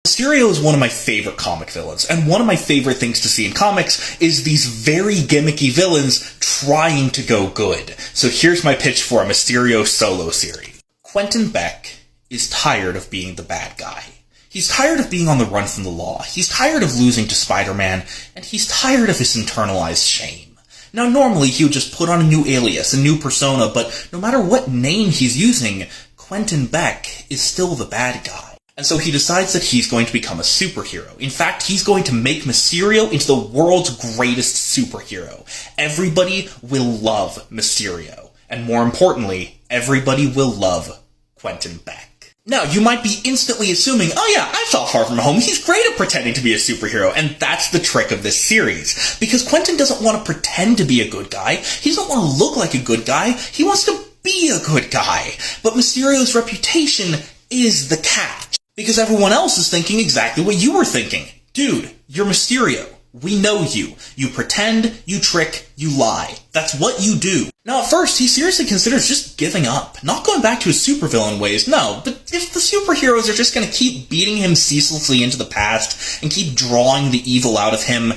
Mysterio is one of my favorite comic villains, and one of my favorite things to see in comics is these very gimmicky villains trying to go good. So here's my pitch for a Mysterio solo series. Quentin Beck is tired of being the bad guy. He's tired of being on the run from the law. He's tired of losing to Spider-Man, and he's tired of his internalized shame. Now, normally he would just put on a new alias, a new persona, but no matter what name he's using, Quentin Beck is still the bad guy. And so he decides that he's going to become a superhero. In fact, he's going to make Mysterio into the world's greatest superhero. Everybody will love Mysterio. And more importantly, everybody will love Quentin Beck. Now, you might be instantly assuming, oh yeah, I saw Far From Home, he's great at pretending to be a superhero, and that's the trick of this series. Because Quentin doesn't want to pretend to be a good guy, he doesn't want to look like a good guy, he wants to be a good guy. But Mysterio's reputation is the catch. Because everyone else is thinking exactly what you were thinking. Dude, you're Mysterio. We know you. You pretend, you trick, you lie. That's what you do. Now, at first, he seriously considers just giving up. Not going back to his supervillain ways, no. But if the superheroes are just going to keep beating him ceaselessly into the past and keep drawing the evil out of him,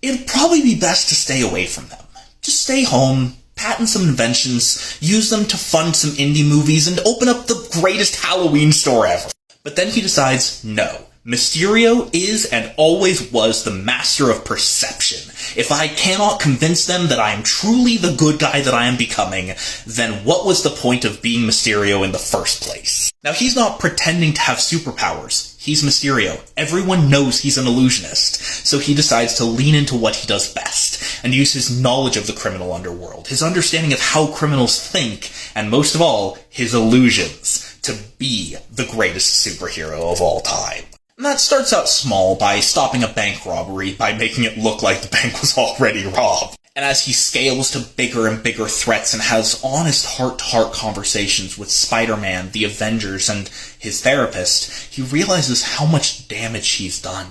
it'd probably be best to stay away from them. Just stay home, patent some inventions, use them to fund some indie movies, and open up the greatest Halloween store ever. But then he decides, no. Mysterio is and always was the master of perception. If I cannot convince them that I am truly the good guy that I am becoming, then what was the point of being Mysterio in the first place? Now, he's not pretending to have superpowers. He's Mysterio. Everyone knows he's an illusionist. So he decides to lean into what he does best, and use his knowledge of the criminal underworld, his understanding of how criminals think, and most of all, his illusions, to be the greatest superhero of all time. And that starts out small by stopping a bank robbery by making it look like the bank was already robbed. And as he scales to bigger and bigger threats and has honest heart-to-heart conversations with Spider-Man, the Avengers, and his therapist, he realizes how much damage he's done.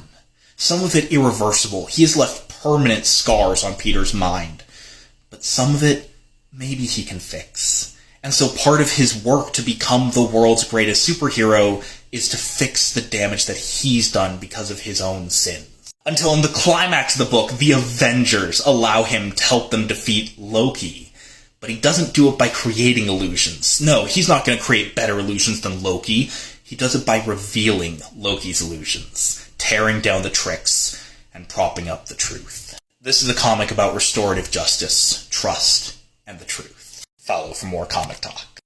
Some of it irreversible. He has left permanent scars on Peter's mind. But some of it, maybe he can fix. And so part of his work to become the world's greatest superhero is to fix the damage that he's done because of his own sins. Until in the climax of the book, the Avengers allow him to help them defeat Loki. But he doesn't do it by creating illusions. No, he's not going to create better illusions than Loki. He does it by revealing Loki's illusions, tearing down the tricks, and propping up the truth. This is a comic about restorative justice, trust, and the truth. Follow for more comic talk.